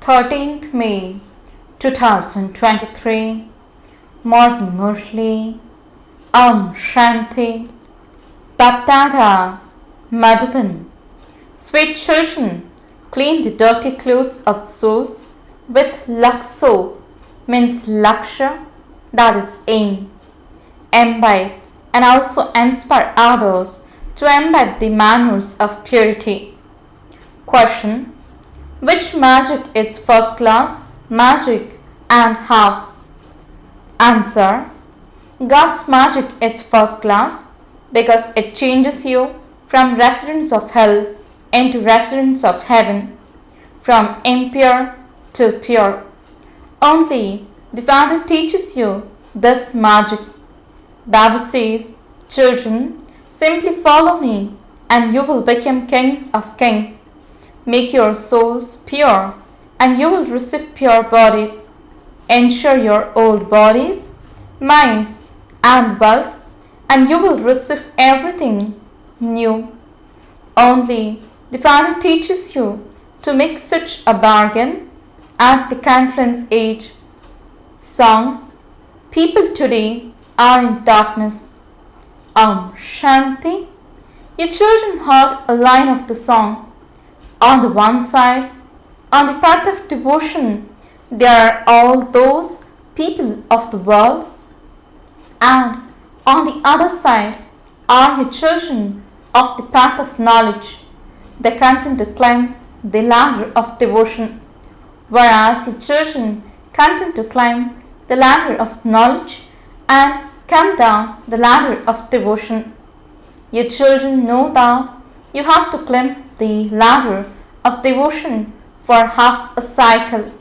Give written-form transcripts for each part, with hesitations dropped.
13th May 2023 Morning Murli Shanti BapDada Madhuban. Sweet children, clean the dirty clothes of souls with lakso, means laksha, that is aim. Imbibe and also inspire others to imbibe the manners of purity. Question: which magic is first class magic and how? Answer: God's magic is first class because it changes you from residents of hell into residents of heaven, from impure to pure. Only the Father teaches you this magic. Baba says, children, simply follow me and you will become kings of kings. Make your souls pure and you will receive pure bodies. Ensure your old bodies, minds and wealth and you will receive everything new. Only the Father teaches you to make such a bargain at the confluence age. Song: people today are in darkness. Shanti. Your children heard a line of the song. On the one side, on the path of devotion, there are all those people of the world, and on the other side are your children of the path of knowledge. They continue to climb the ladder of devotion, whereas your children continue to climb the ladder of knowledge and come down the ladder of devotion. Your children know that you have to climb the ladder of devotion for half a cycle.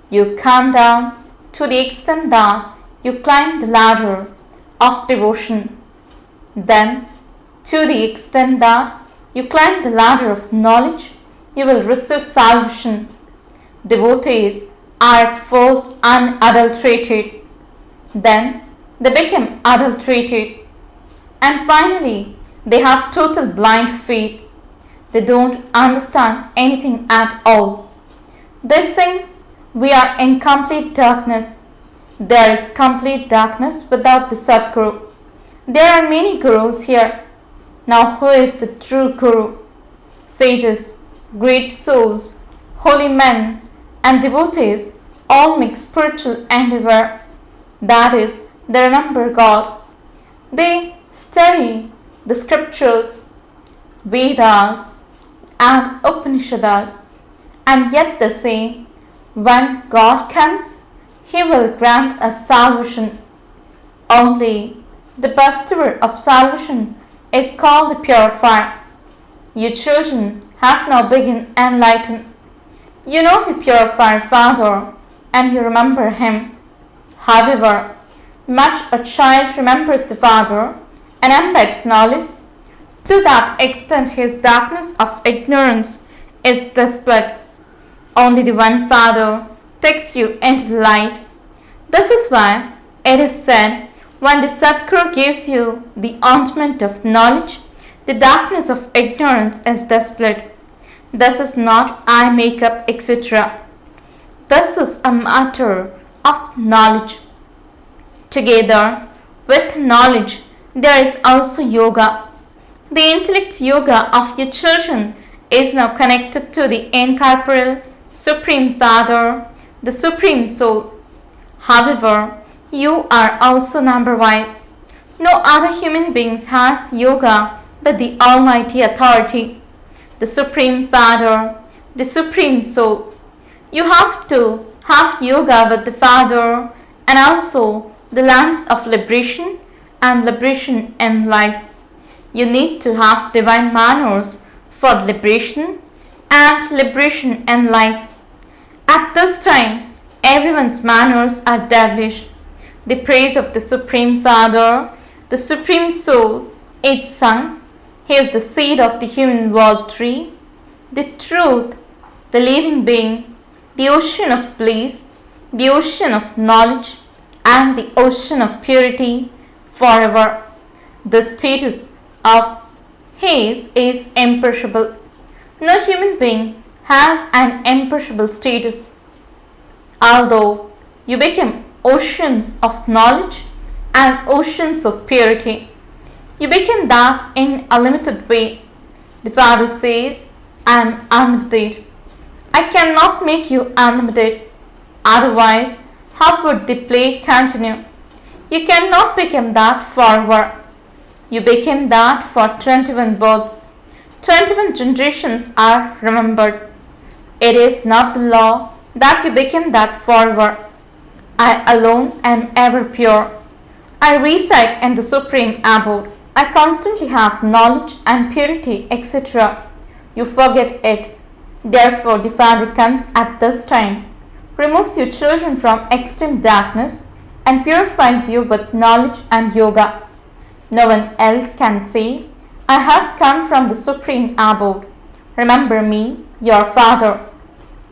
You come down to the extent that you climb the ladder of devotion. Then, to the extent that you climb the ladder of knowledge, you will receive salvation. Devotees are at first unadulterated. Then they become adulterated. And finally, they have total blind faith. They don't understand anything at all. They sing, we are in complete darkness. There is complete darkness without the Sadguru. There are many gurus here. Now who is the true guru? Sages, great souls, holy men and devotees all make spiritual endeavor. That is, they remember God. They study the scriptures, Vedas and Upanishads, and yet they say, when God comes, He will grant us salvation. Only the bestower of salvation is called the purifier. You children have now been enlightened. You know the purifier Father, and you remember Him. However much a child remembers the Father and imbibes knowledge, to that extent his darkness of ignorance is dispelled. Only the one Father takes you into the light. This is why it is said, when the Sadguru gives you the ointment of knowledge, the darkness of ignorance is dispelled. This is not eye makeup, etc. This is a matter of knowledge. Together with knowledge, there is also yoga. The intellect yoga of your children is now connected to the incorporeal Supreme Father, the Supreme Soul. However, you are also number-wise. No other human beings has yoga but the Almighty Authority, the Supreme Father, the Supreme Soul. You have to have yoga with the Father and also the lands of liberation and liberation in life. You need to have divine manners for liberation and liberation in life. At this time, everyone's manners are devilish. The praise of the Supreme Father, the Supreme Soul, its Son, He is the seed of the human world tree, the truth, the living being, the ocean of bliss, the ocean of knowledge, and the ocean of purity forever. The status of His is imperishable. No human being has an imperishable status. Although you became oceans of knowledge and oceans of purity, you became that in a limited way. The Father says, I am unlimited. I cannot make you unlimited. Otherwise, how would the play continue? You cannot become that forever. You became that for 21 births. 21 generations are remembered. It is not the law that you became that forever. I alone am ever pure. I reside in the Supreme Abode. I constantly have knowledge and purity, etc. You forget it. Therefore, the Father comes at this time, removes you children from extreme darkness, and purifies you with knowledge and yoga. No one else can say, I have come from the Supreme Abode. Remember me, your Father.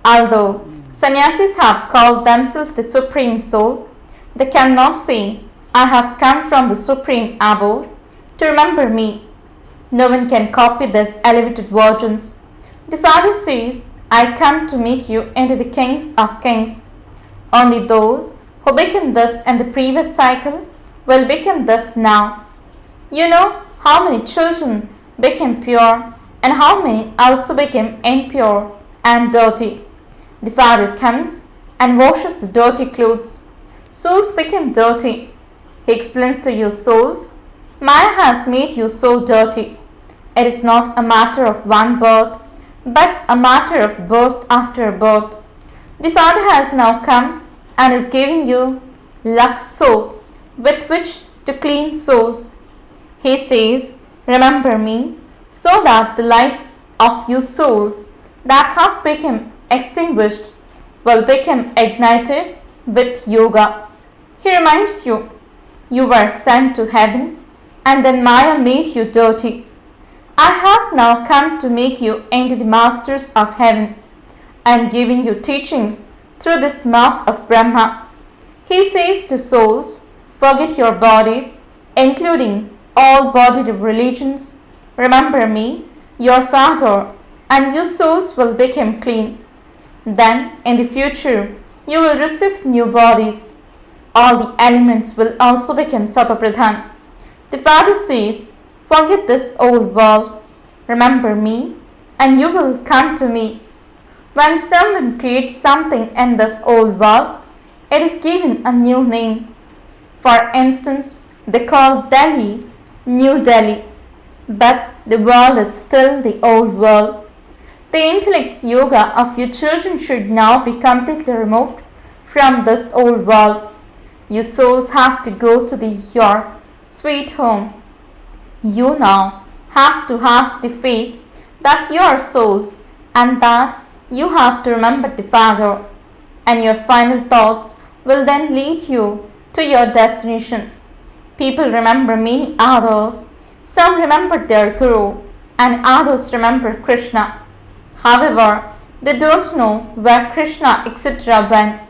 Although sannyasis have called themselves the Supreme Soul, they cannot say, I have come from the Supreme Abode to remember me. No one can copy these elevated versions. The Father says, I come to make you into the kings of kings. Only those who became this in the previous cycle will become this now. You know how many children became pure and how many also became impure and dirty. The Father comes and washes the dirty clothes. Souls became dirty. He explains to you, souls, Maya has made you so dirty. It is not a matter of one birth, but a matter of birth after birth. The Father has now come and is giving you Lux soap with which to clean souls. He says, remember me, so that the lights of you souls that have become extinguished will become ignited with yoga. He reminds you, you were sent to heaven and then Maya made you dirty. I have now come to make you into the masters of heaven. I am giving you teachings through this mouth of Brahma. He says to souls, forget your bodies, including all bodily religions. Remember me, your Father, and you souls will become clean. Then, in the future, you will receive new bodies. All the elements will also become Satapradhan. The Father says, forget this old world. Remember me, and you will come to me. When someone creates something in this old world, it is given a new name. For instance, they call Delhi New Delhi, but the world is still the old world. The intellect's yoga of your children should now be completely removed from this old world. You souls have to go to your sweet home. You now have to have the faith that you are souls and that you have to remember the Father, and your final thoughts will then lead you to your destination. People remember many others. Some remember their Guru and others remember Krishna. However, they don't know where Krishna etc. went.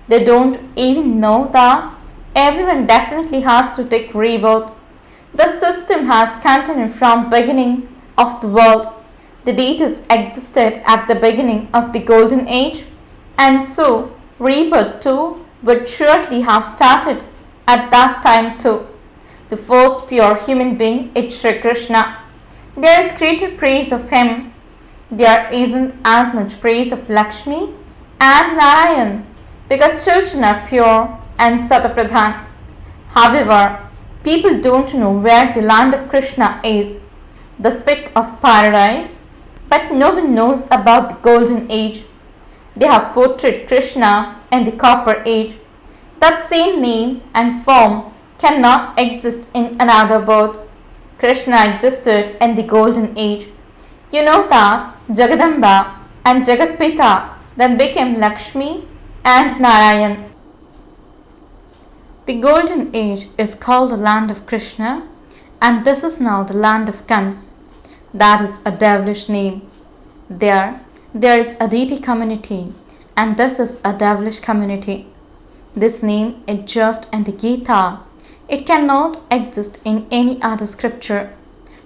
They don't even know that everyone definitely has to take rebirth. The system has continued from beginning of the world. The deities existed at the beginning of the golden age, and so rebirth too would surely have started at that time too. The first pure human being is Sri Krishna. There is greater praise of him. There isn't as much praise of Lakshmi and Narayan because children are pure and Satapradhan. However, people don't know where the land of Krishna is, the speck of paradise, but no one knows about the golden age. They have portrayed Krishna in the copper age. That same name and form cannot exist in another birth. Krishna existed in the golden age. You know that Jagadamba and Jagatpita then became Lakshmi and Narayan. The golden age is called the land of Krishna, and this is now the land of Kans. That is a devilish name. There is a deity community, and this is a devilish community. This name is just in the Gita. It cannot exist in any other scripture.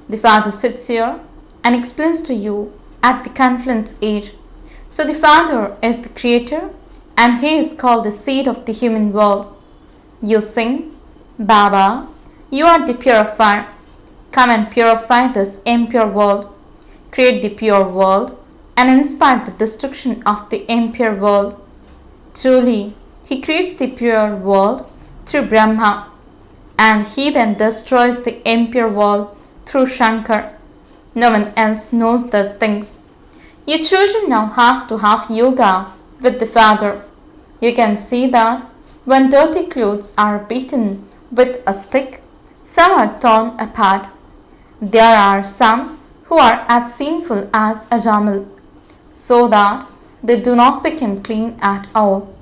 The Father sits here and explains to you at the confluence age. So the Father is the creator and he is called the seed of the human world. You sing, Baba, you are the purifier. Come and purify this impure world. Create the pure world and inspire the destruction of the impure world. Truly, he creates the pure world through Brahma, and he then destroys the impure world through Shankar. No one else knows these things. You children now have to have yoga with the Father. You can see that when dirty clothes are beaten with a stick, some are torn apart. There are some who are as sinful as a camel, so that they do not become clean at all.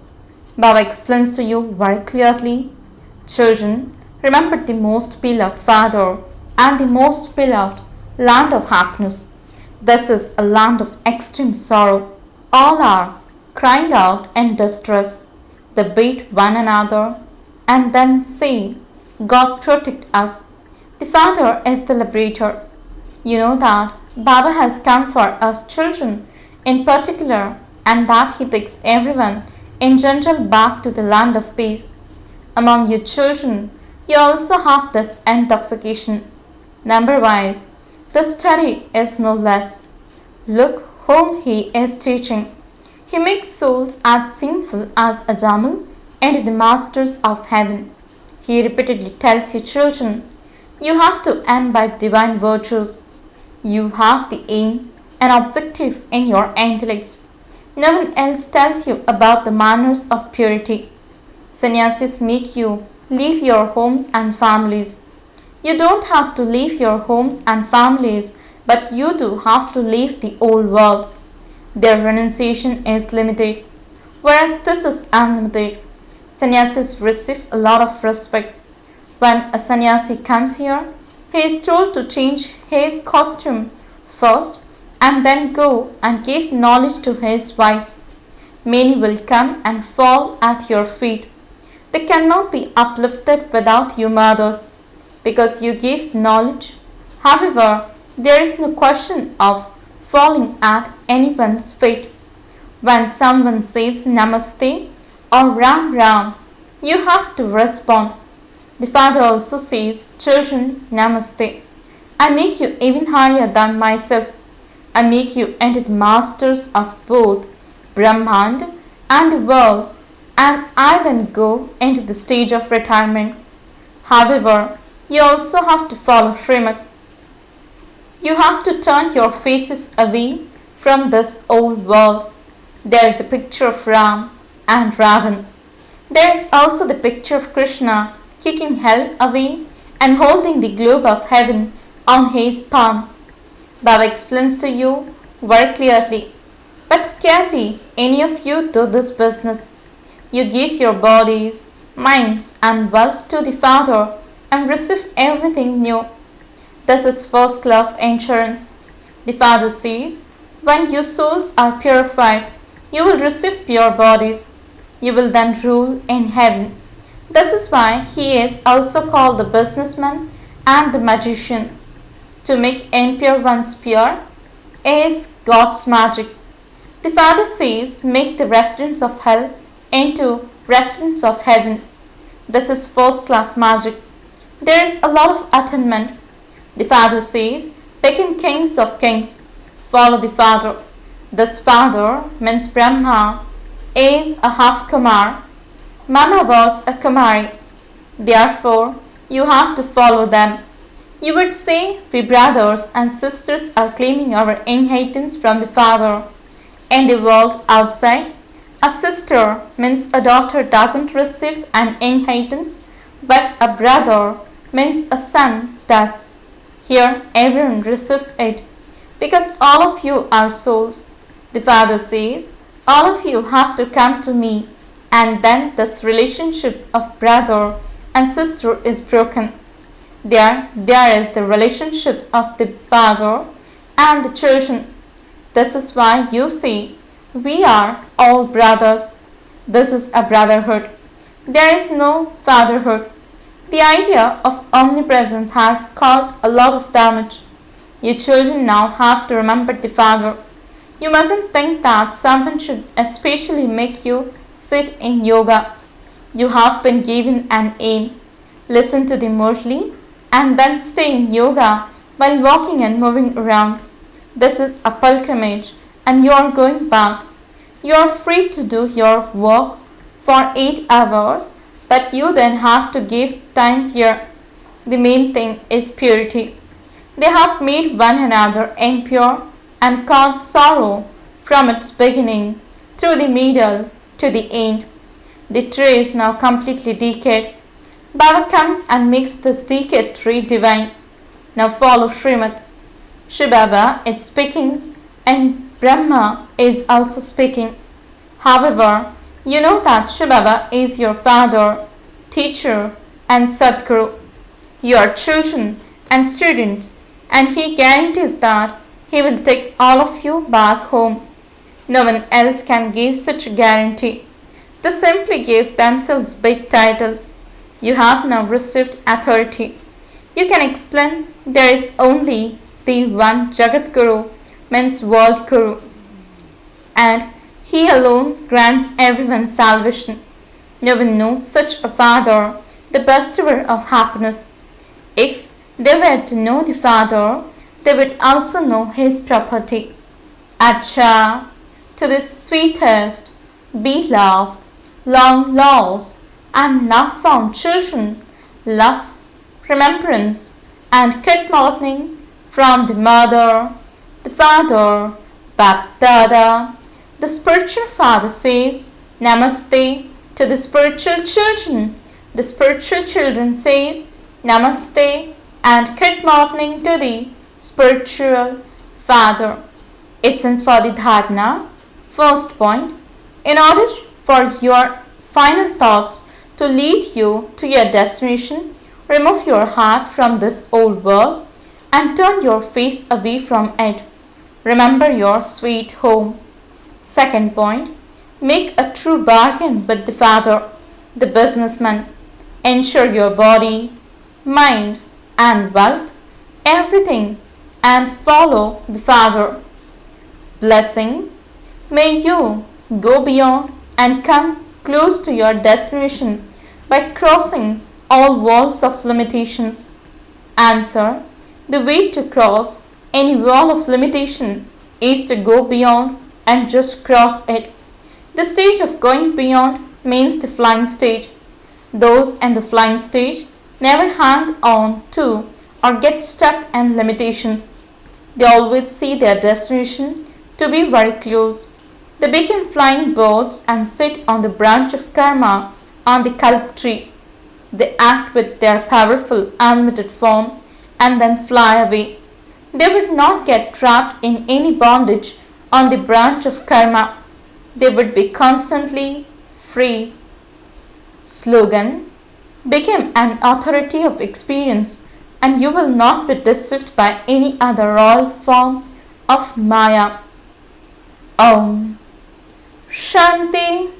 Baba explains to you very clearly, children, remember the most beloved Father and the most beloved land of happiness. This is a land of extreme sorrow. All are crying out in distress. They beat one another and then say, God protect us. The Father is the liberator. You know that Baba has come for us children in particular, and that he takes everyone in general back to the land of peace. Among you children, you also have this intoxication. Number-wise, the study is no less. Look whom he is teaching. He makes souls as sinful as a camel and the masters of heaven. He repeatedly tells you children, you have to imbibe divine virtues. You have the aim and objective in your intellects. No one else tells you about the manners of purity. Sannyasis make you leave your homes and families. You don't have to leave your homes and families, but you do have to leave the old world. Their renunciation is limited, whereas this is unlimited. Sannyasis receive a lot of respect. When a sannyasi comes here, he is told to change his costume first and then go and give knowledge to his wife. Many will come and fall at your feet. They cannot be uplifted without you mothers, because you give knowledge. However, there is no question of falling at anyone's feet. When someone says Namaste or Ram Ram, you have to respond. The Father also says, children, Namaste. I make you even higher than myself. I make you into the masters of both Brahmand and the world, and I then go into the stage of retirement. However, you also have to follow Srimad. You have to turn your faces away from this old world. There is the picture of Ram and Ravan. There is also the picture of Krishna kicking hell away and holding the globe of heaven on his palm. Baba explains to you very clearly, but scarcely any of you do this business. You give your bodies, minds and wealth to the Father and receive everything new. This is first class insurance. The Father says, when your souls are purified, you will receive pure bodies. You will then rule in heaven. This is why he is also called the businessman and the magician. To make impure ones pure is God's magic. The Father says, make the residents of hell into residents of heaven. This is first class magic. There is a lot of attainment. The Father says, become kings of kings. Follow the Father. This Father means Brahma is a half Kumar. Mama was a Kumari. Therefore, you have to follow them. You would say, we brothers and sisters are claiming our inheritance from the Father. In the world outside, a sister means a daughter doesn't receive an inheritance, but a brother means a son does. Here, everyone receives it, because all of you are souls. The Father says, all of you have to come to me, and then this relationship of brother and sister is broken. There is the relationship of the Father and the children. This is why you see, we are all brothers. This is a brotherhood. There is no fatherhood. The idea of omnipresence has caused a lot of damage. You children now have to remember the Father. You mustn't think that someone should especially make you sit in yoga. You have been given an aim. Listen to the Murli and then stay in yoga while walking and moving around. This is a pilgrimage and you are going back. You are free to do your work for 8 hours, but you then have to give time here. The main thing is purity. They have made one another impure and caused sorrow from its beginning, through the middle to the end. The tree is now completely decayed. Baba comes and makes this decayed tree divine. Now follow Srimad. Shivbaba is speaking and Brahma is also speaking. However, you know that Shivbaba is your father, teacher and Sadguru. You are children and students, and he guarantees that he will take all of you back home. No one else can give such a guarantee. They simply give themselves big titles. You have now received authority. You can explain there is only the one Jagat Guru, means world Guru, and he alone grants everyone salvation. No one knows such a father, the bestower of happiness. If they were to know the father, they would also know his property. Acha, to the sweetest, beloved, long lost, and now found children, love, remembrance, and good morning from the mother, the father, BapDada. The spiritual father says, Namaste to the spiritual children. The spiritual children says, Namaste and good morning to the spiritual father. Essence for the dharana. First point, in order for your final thoughts to lead you to your destination, remove your heart from this old world and turn your face away from it. Remember your sweet home. Second point, make a true bargain with the father, the businessman. Ensure your body, mind and wealth, everything, and follow the father. Blessing, may you go beyond and come close to your destination by crossing all walls of limitations. Answer, the way to cross any wall of limitation is to go beyond and just cross it. The stage of going beyond means the flying stage. Those in the flying stage never hang on to or get stuck in limitations. They always see their destination to be very close. They become flying birds and sit on the branch of karma on the kalp tree. They act with their powerful unlimited form and then fly away. They would not get trapped in any bondage on the branch of karma. They would be constantly free. Slogan, become an authority of experience and you will not be deceived by any other royal form of Maya. Om Shanti